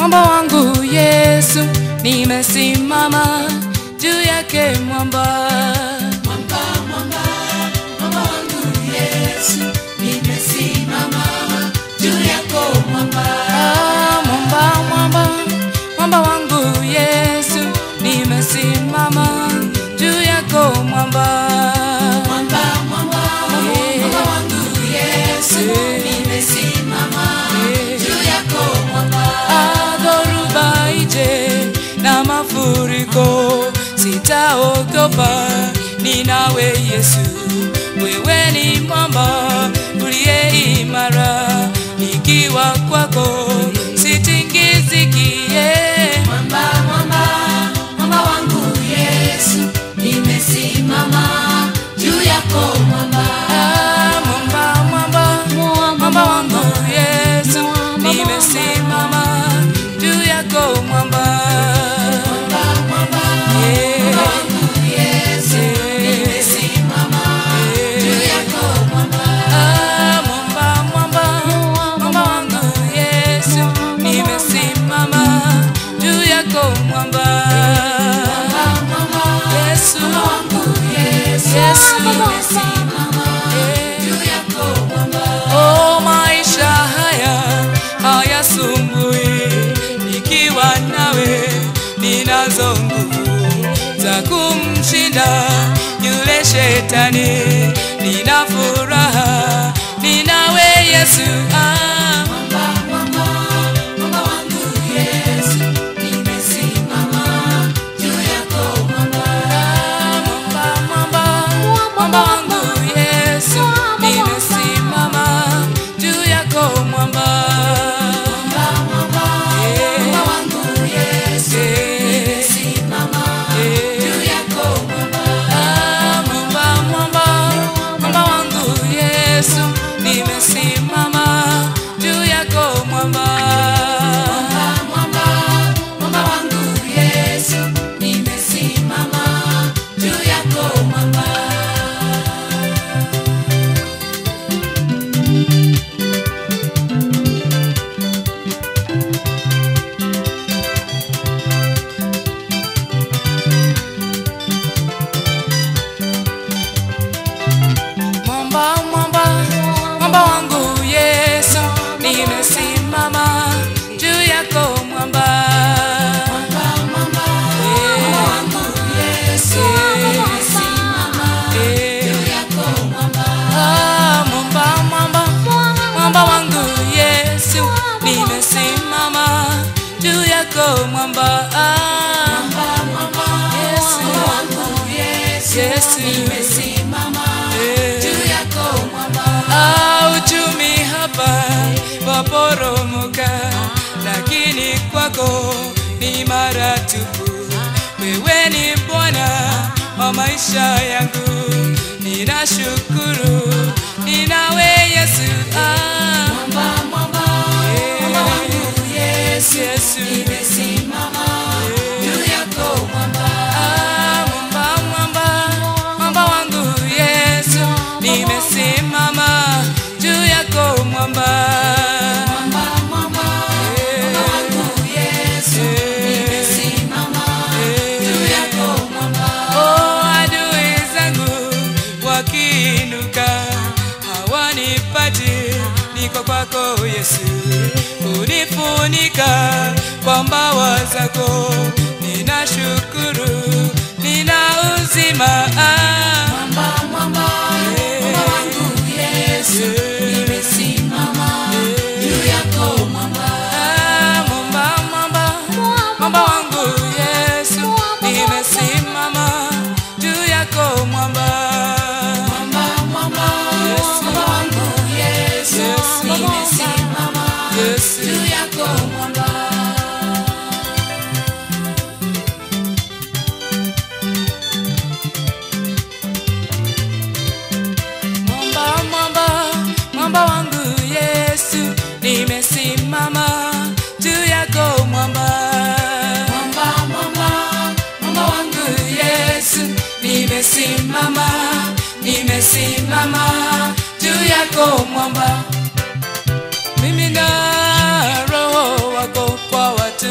mwamba wangu Yesu, nimesimama juu yake mwamba. Mwamba, mwamba, mwamba wangu Yesu, nimesimama juu yako mwamba. Mwamba, mwamba, mwamba wangu Yesu, nimesimama juu yako mwamba. Mwamba, mwamba, mwamba wangu Yesu, nimesimama juu yako mwamba. Dhoruba ije na mafuriko, sitaogopa, ninawe Yesu. Wewe ni mwamba uliye imara, nikiwa kwako sitingiziki. Mwamba, mwamba, mwamba wangu Yesu, nimesimama juu yako mwamba. Mwamba, mwamba, mwamba wangu Yesu, nimesimama juu yako mwamba. Mwamba, mwamba, mwamba wangu Yesu, nimesimama juu yako mwamba. Mwamba, mwamba, mwamba wangu Yesu, nimesimama juu yako mwamba. Yesu, Yesu, nimesimama juu yako mwamba. oh, maisha haya hayasumbui, nikiwa nawe ninazo nguvu za kumshinda yule shetani. Nina furaha, ninawe Yesu. Mwamba, mwamba, mwamba wangu Yesu, nimesimama juu yako mwamba. Mwamba, mwamba, mwamba wangu Yesu, nimesimama juu yako mwamba. Mwamba, mwamba, mwamba wangu Yesu, nimesimama juu yako mwamba. Mwamba, mwamba, mwamba wangu Yesu, nimesimama juu yako mwamba. Mwamba, mwamba, mwamba wangu Yesu, nimesimama juu yako mwamba. Mwamba, mwamba, mwamba wangu Yesu, nimesimama juu yako mwamba. Mwamba, mwamba, mwamba wangu Yesu, nimesimama juu yako mwamba. Mwamba, mwamba, mwamba wangu Yesu, nimesimama juu yako mwamba. Mwamba, mwamba, mwamba wangu Yesu, nimesimama juu yako mwamba. Uchumi hapa waporomoka, lakini kwako ni mara tupu. Wewe ni Bwana wa maisha yangu, ninashukuru, ninawe Yesu. Mwamba, mwamba, mwamba wangu Yesu, nimesimama juu yako mwamba. Mwamba, mwamba, mwamba wangu Yesu, nimesimama juu yako mwamba. Mwamba, mwamba, mwamba wangu Yesu, nimesimama juu yako mwamba. Adui zangu wakiinuka, hawanipati, niko kwako Yesu. Unifunika kwa mbawa zako, ninashukuru, nina uzima. Mwamba, mwamba, mwamba wangu Yesu, nimesimama juu yako mwamba. Mwamba, mwamba, mwamba wangu Yesu, nimesimama juu yako mwamba. Mwamba, mwamba, mwamba wangu Yesu, nimesimama juu yako mwamba. Mwamba, mwamba, mwamba wangu Yesu, nimesimama juu yako mwamba. Mwamba, mwamba, mwamba wangu Yesu, nimesimama, nimesimama juu yako mwamba. Mimi na roho wako kwa watu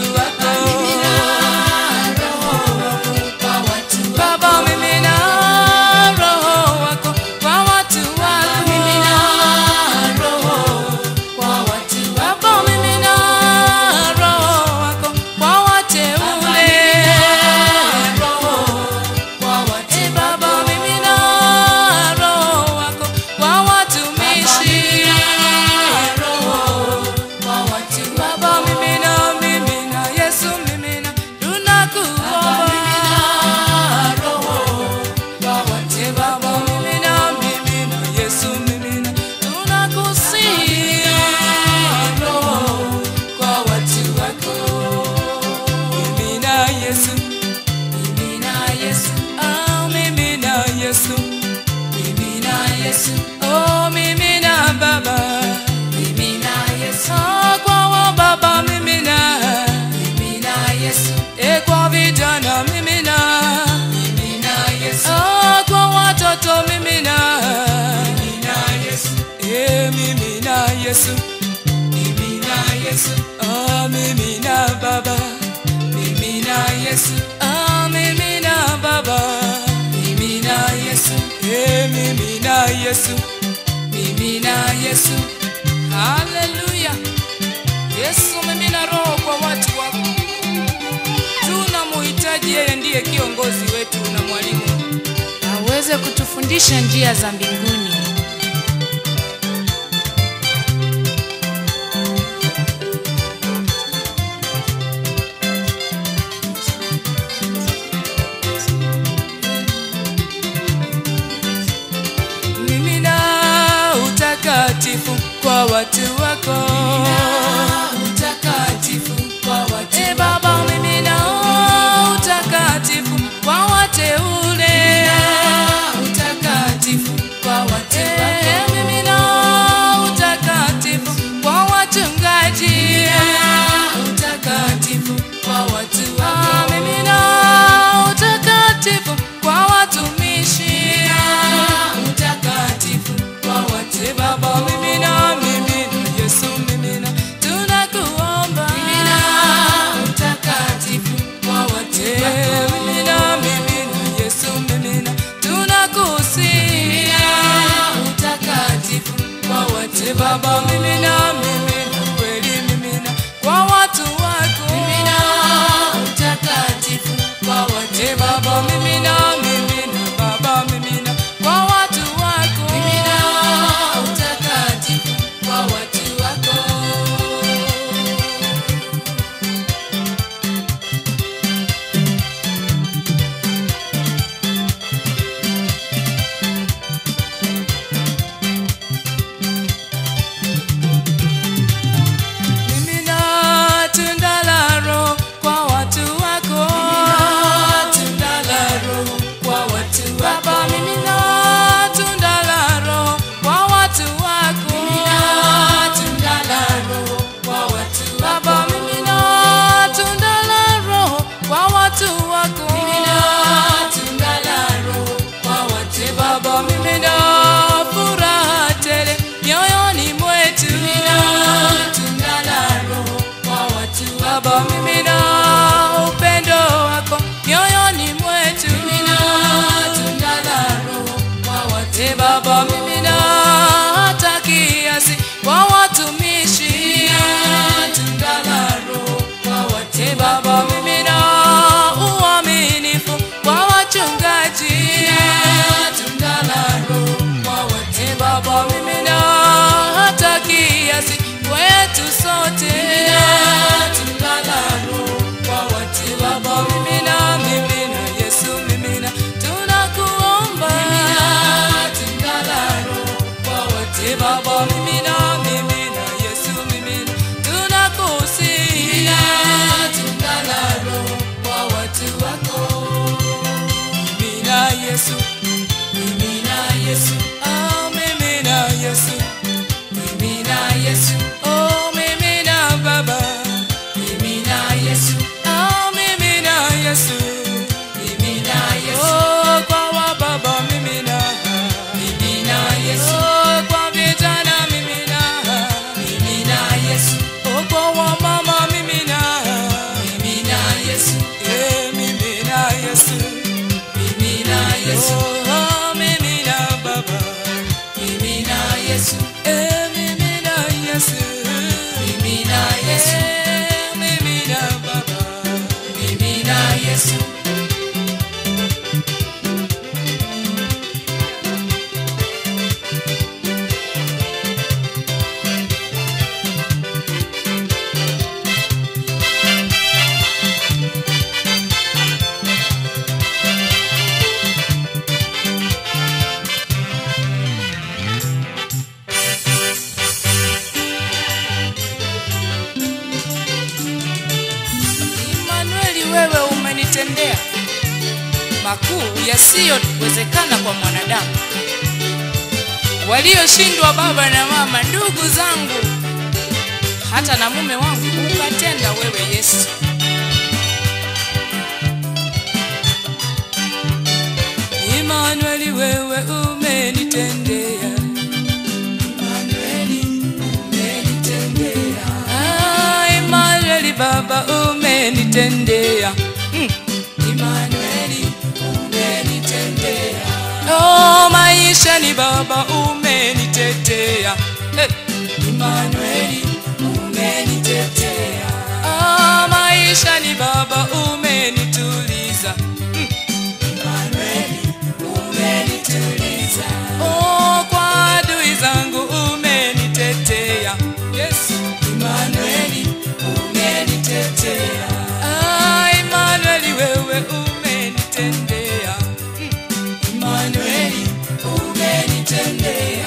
Yesu. Oh, mimina Baba, Mimina Yesu. oh, kwa baba mimina, Mimina Yesu. kwa vijana mimina, Mimina Yesu. oh, kwa watoto mimina, Mimina Yesu. mimina Yesu, Mimina Yesu. oh, mimina Baba, Mimina Yesu. oh, mimina Baba, Mimina Yesu. mimina Yesu, Mimina Yesu. haleluya. Yesu, mimina roho kwa watu wako. Tunamuhitaji yeye, ndiye kiongozi wetu na mwalimu, aweze kutufundisha njia za mbinguni. Mimina utakatifu kwa watu wako. Utakatifu kwa watu wako. Baba, mimina utakatifu kwa wateule. Utakatifu kwa watu wako. Mimina utakatifu kwa wachungaji. Utakatifu kwa watu wako. Mimina utakatifu kwa watumishi. Utakatifu kwa watu Baba, wako. mimina, mimina Yesu, mimina, tunakuomba. Mimina utakatifu kwa watu wako. Mimina, mimina Yesu, mimina, tunakusihi. Utakatifu kwa watu Baba, wako. mimina, mimina kweli, mimina kwa watu wako. Mimina utakatifu kwa watu Baba, wako. mimina, mimina Baba, mimina kwa watu wako. Mimina utakatifu kwa watu wako. Mimina tunda la Roho kwa watu wako. Tunda la Roho kwa watu Baba, wako. mimina tunda la Roho kwa watu wako. Tunda la Roho kwa watu Baba, wako. mimina tunda la Roho kwa watu wako. Tunda la Roho kwa watu Baba, wako. mimina furaha tele mioyoni mwetu. Tunda la Roho kwa watu Baba, wako. mimina upendo wako mioyoni mwetu. Tunda la Roho kwa watu Baba, mimina hata kiasi kwa watumishi. Tunda la Roho kwa watu Baba, mimina uaminifu kwa wachungaji. Tunda la Roho kwa watu Baba, mimina hata kiasi kwetu sote. Tunda la Roho kwa watu Baba, mimina, mimina Yesu, mimina tunakuomba. Tunda la Roho kwa watu Baba, mimina, mimina Yesu, mimina tunakusihi. Tunda la Roho kwa watu wako. Mimina Yesu, Mimina Yesu. oh mimina Yesu, Mimina Yesu. oh mimina Baba, Mimina Yesu. oh mimina Yesu, Mimina Yesu. oh kwa wababa mimina, Mimina Yesu. oh kwa vijana mimina, Mimina Yesu. oh kwa wamama mimina, Mimina Yesu. mimina Yesu, Mimina Yesu. oh mimina Baba, Mimina Yesu. mimina Yesu, Mimina Yesu. mimina Baba. Mimina Yesu. umenitendea makuu yasiyowezekana kwa mwanadamu. walioshindwa baba na mama, ndugu zangu, hata na mume wangu, ukatenda wewe Yesu. Immanueli, wewe umenitendea. Immanueli, umenitendea. Immanueli, baba umenitendea. Immanueli, umenitendea. Oh, maisha ni baba umenitetea. Immanueli, umenitetea. Oh, maisha ni baba umenituliza. Immanueli, umenituliza. Oh, kwa adui zangu umenitetea. Yes. Immanueli, umenitetea. Immanueli, wewe umenitendea. Immanueli, umenitendea.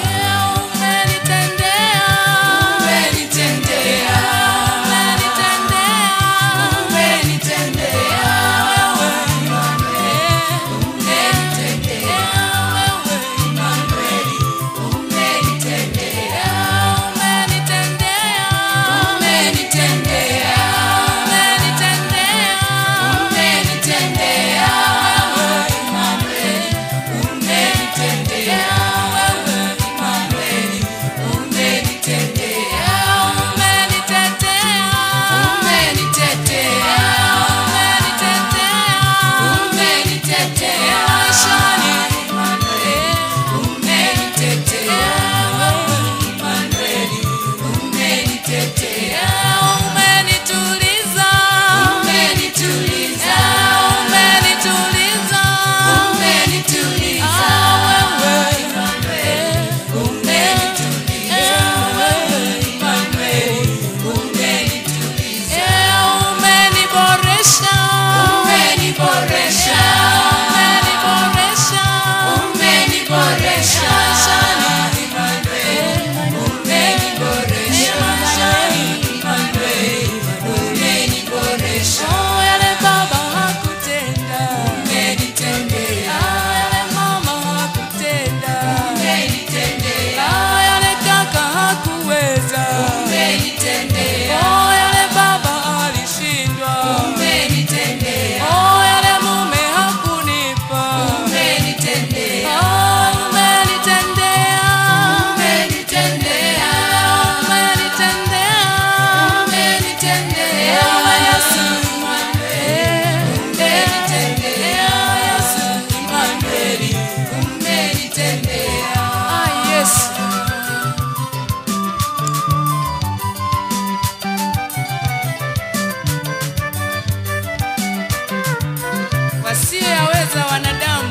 Wasiyaweza wanadamu,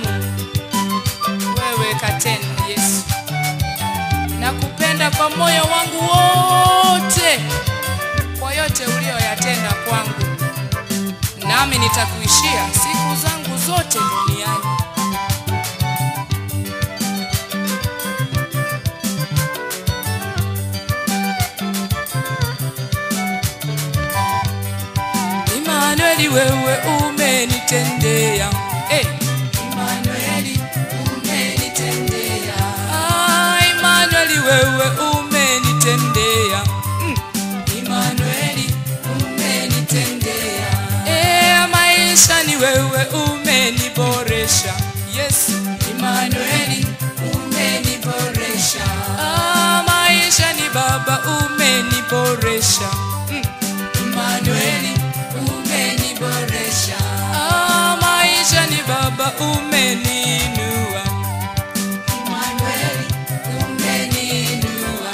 wewe katenda Yesu. Nakupenda kwa moyo wangu wote, kwa yote ulioyatenda kwangu, nami nitakuishia siku zangu zote duniani. Immanueli, wewe umenitendea. Immanueli, umenitendea. Immanueli, wewe umenitendea. Immanueli, umenitendea. Maisha ni wewe umeniboresha. Yes. Immanueli, umeniboresha. Maisha ni baba umeniboresha. Immanueli, umeniboresha. Maisha ni baba umeniinua. Immanueli, umeniinua.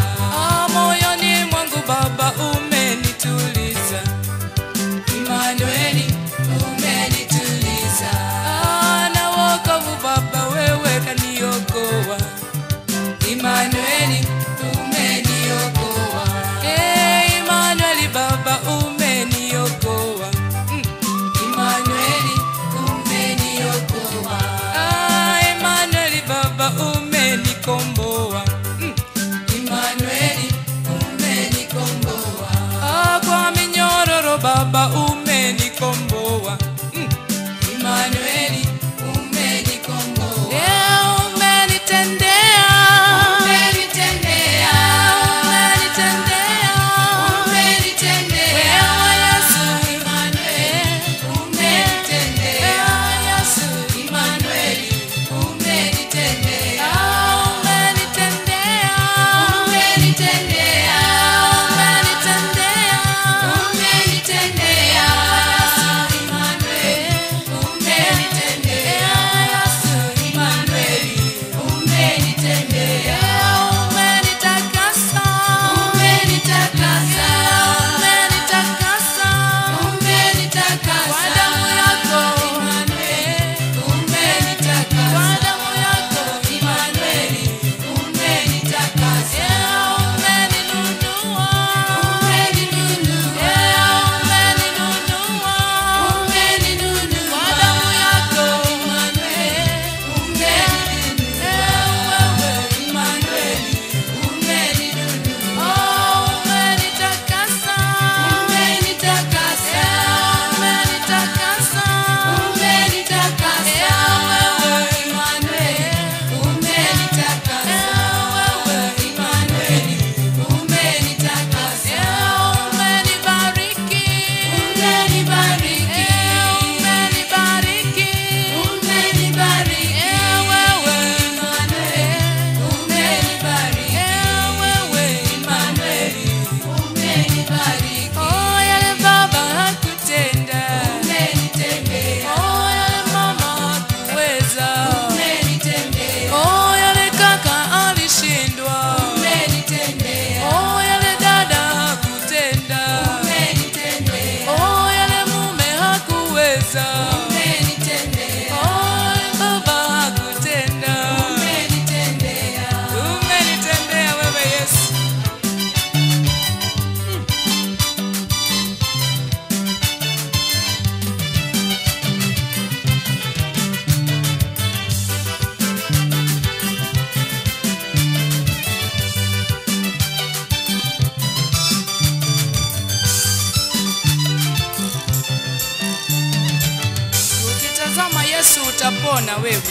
na wewe.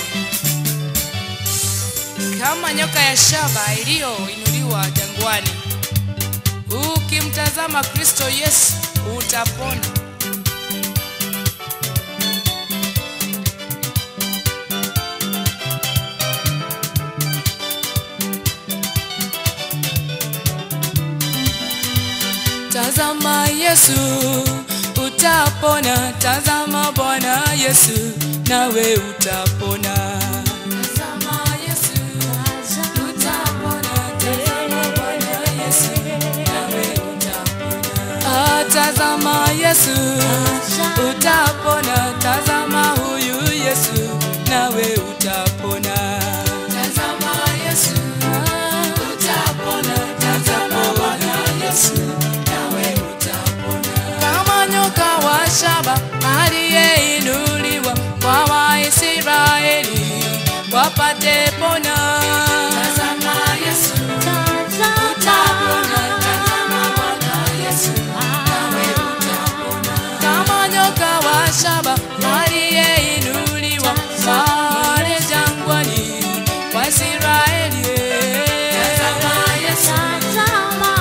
Kama nyoka ya shaba iliyoinuliwa jangwani, ukimtazama Kristo Yesu utapona. Tazama Yesu utapona, tazama Bwana Yesu nawe utapona. Tazama Yesu utapona, tazama Bwana Yesu nawe utapona. Tazama Yesu utapona, tazama huyu Yesu nawe utapona. Tazama Yesu utapona, tazama Bwana Yesu nawe utapona. Kama nyoka wa shaba aliyeinuliwa kwa Waisraeli wapate pona. Tazama Yesu utapona, tazama Bwana Yesu nawe utapona. Kama nyoka wa shaba aliyeinuliwa pale jangwani kwa Israeli, tazama Yesu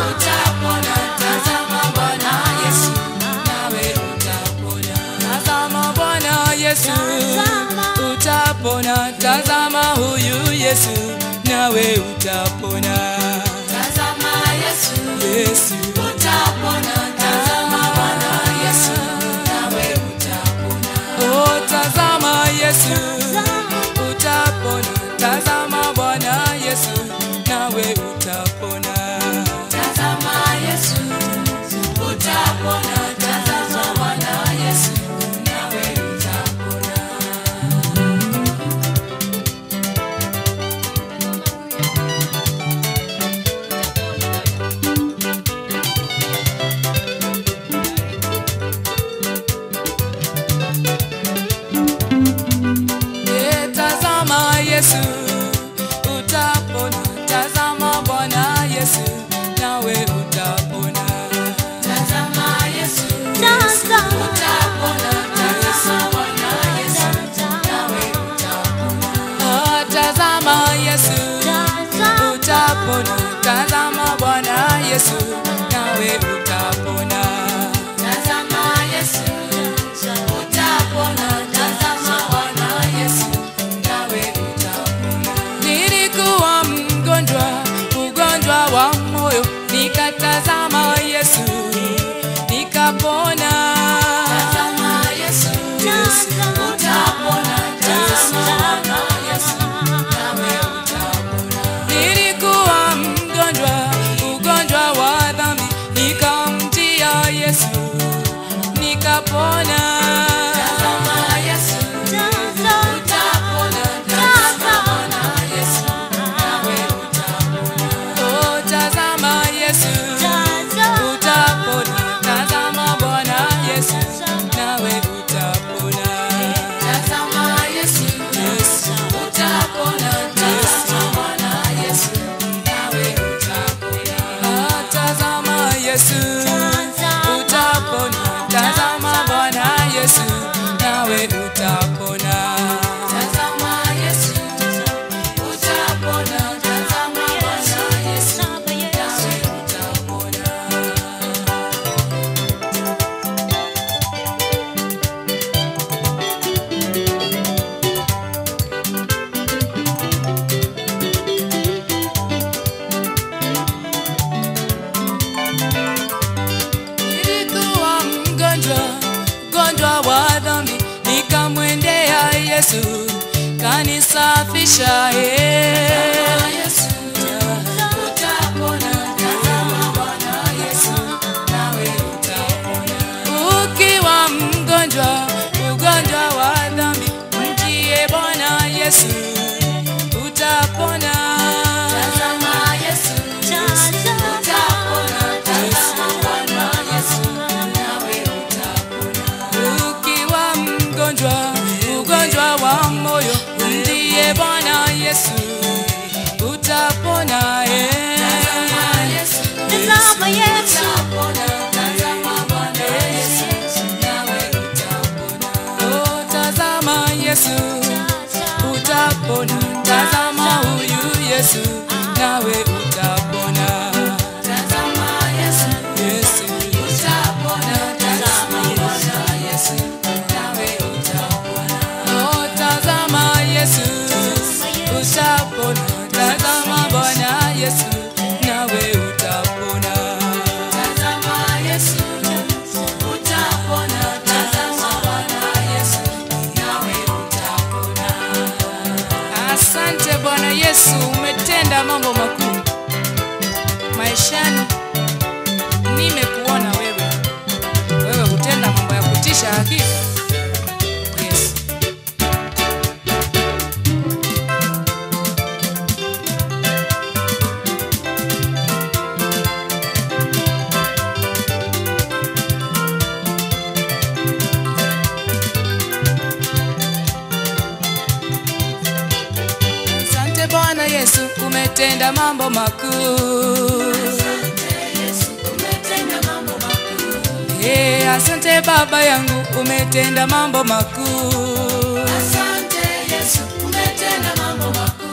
utapona, tazama Bwana Yesu nawe utapona. Tazama Bwana Yesu utapona, tazama huyu Yesu nawe utapona. Tazama Yesu utapona, tazama Bwana Yesu nawe utapona. Oh, tazama Yesu utapona, tazama Bwana Yesu nawe utapona. Tazama Yesu utapona, tazama Bwana Yesu nawe utapona. Tazama Yesu utapona, tazama Bwana Yesu nawe utapona. Tazama Yesu utapona, tazama Bwana Yesu nawe utapona. Tazama Yesu utapona, tazama Bwana Yesu nawe utapona. Tazama Yesu utapona, tazama Bwana Yesu nawe utapona. Nilikuwa mgonjwa, ugonjwa wa moyo, nikatazama Yesu nikapona. Tazama Yesu utapona, tazama Bwana Yesu nawe utapona. Nilikuwa mgonjwa, ugonjwa wa dhambi, nikamjia Yesu nikapona. Tazama Yesu utapona, tazama Bwana Yesu nawe utapona. Oh, tazama Yesu utapona, tazama Bwana Yesu nawe utapona. Tazama Yesu utapona, tazama Bwana Yesu nawe utapona. Tazama Yesu utapona, tazama Bwana Yesu nawe utapona. Tazama Yesu utapona, tazama Bwana Yesu nawe utapona. Nilikuwa mgonjwa wa dhambi, nikamwendea Yesu kanisafisha. Yesu utapona, tazama Bwana Yesu nawe utapona. Ukiwa mgonjwa, ugonjwa wa dhambi, mjie Bwana Yesu utapona. Tazama Yesu utapona, tazama Bwana Yesu nawe utapona. Ukiwa mgonjwa, ugonjwa wa moyo, mjie Bwana Yesu Yesu, nawe utapona. Tazama Yesu, Yesu utapona. Tazama Bwana Yesu, nawe utapona. oh, tazama Yesu, utapona. Tazama Bwana Yesu, nawe utapona. Tazama Yesu, utapona. Tazama Bwana Yesu, nawe utapona. Asante Bwana Yesu, umetenda mambo makuu maishani. Nimekuona wewe hutenda mambo ya kutisha hakika. Yes. Asante Bwana Yesu, umetenda mambo makuu. Asante Yesu, umetenda mambo makuu. Asante Baba yangu, umetenda mambo makuu. Asante Yesu, umetenda mambo makuu.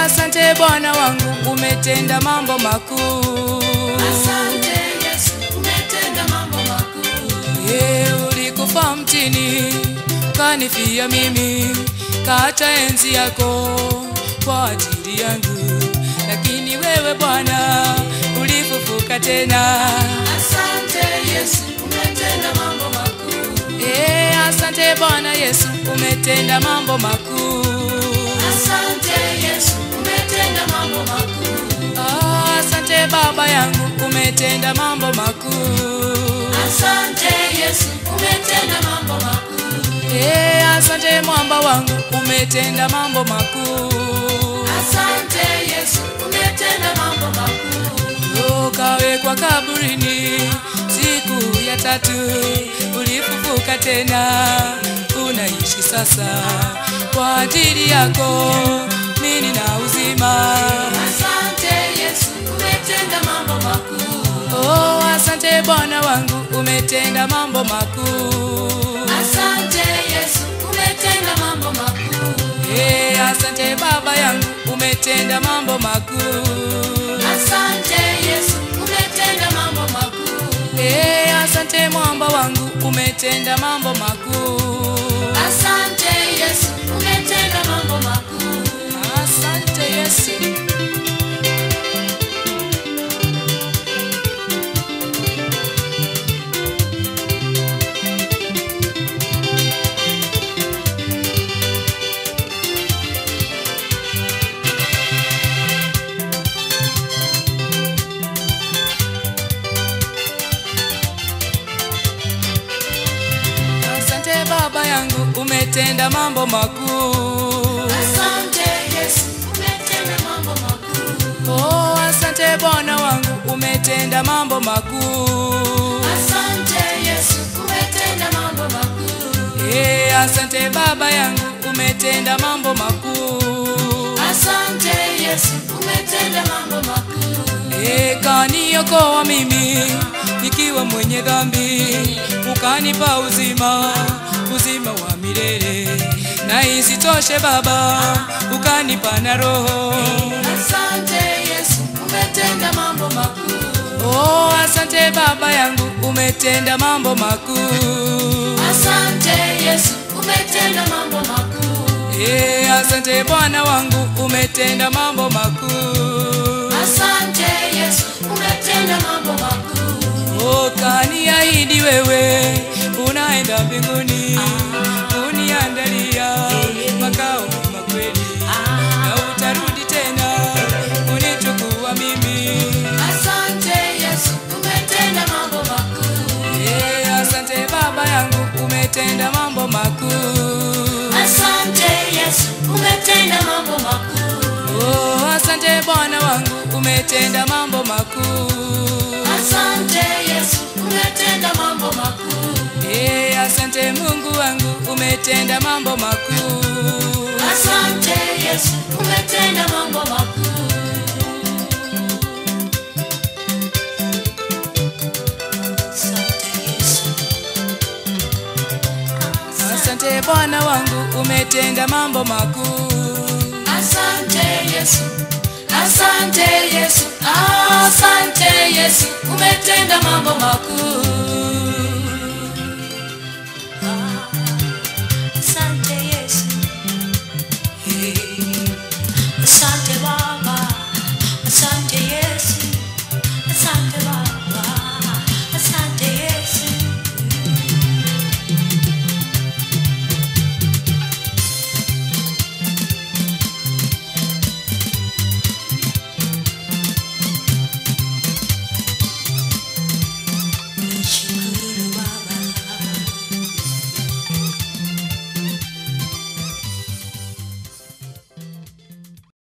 Asante Bwana wangu, umetenda mambo makuu. Asante Yesu, umetenda mambo makuu. Ulikufa mtini, kanifia mimi, kaacha enzi yako kwa ajili yangu. Lakini wewe Bwana, ulifufuka tena. Asante Yesu, umetenda mambo makuu. Asante Bwana Yesu, umetenda mambo makuu. Asante Yesu, umetenda mambo makuu. Asante Baba yangu, umetenda mambo makuu. Asante Yesu, umetenda mambo makuu. Asante mwamba wangu, umetenda mambo makuu. Asante Yesu, umetenda mambo makuu. Ukawekwa kaburini siku ya 3, ulifufuka tena, unaishi sasa. Kwa ajili yako mimi na uzima. Asante Yesu, umetenda mambo makuu. Asante Bwana wangu, umetenda mambo makuu. Asante Yesu, umetenda mambo makuu. Asante Baba yangu, umetenda mambo makuu. Asante Yesu, umetenda mambo makuu. Asante mwamba wangu, umetenda mambo makuu. Asante Yesu, umetenda mambo makuu. Asante Yesu. Asante Baba yangu, umetenda mambo makuu. Asante Yesu, umetenda mambo makuu. Asante Bwana wangu, umetenda mambo makuu. Asante Yesu, umetenda mambo makuu. Asante Baba yangu, umetenda mambo makuu. Asante Yesu, umetenda mambo makuu. Kaniokoa mimi nikiwa mwenye dhambi, ukanipa uzima wa milele. Na isitoshe Baba, ukanipa na Roho. Asante Yesu, umetenda mambo makuu. Asante Baba yangu, umetenda mambo makuu. Asante Yesu, umetenda mambo makuu. Asante Bwana wangu, umetenda mambo makuu. Asante Yesu, umetenda mambo makuu. Kaniahidi wewe unaenda mbinguni, uniandalia makao mema kweli, na utarudi tena unichukua mimi. Asante Yesu, umetenda mambo makuu. Asante Baba yangu, umetenda mambo makuu. Asante Yesu, umetenda mambo makuu. Asante Bwana wangu, umetenda mambo makuu. Asante Yesu, umetenda mambo makuu. Asante Mungu wangu, umetenda mambo makuu. Asante Yesu, umetenda mambo makuu. Asante Bwana wangu, umetenda mambo makuu. Asante Yesu, Asante Yesu.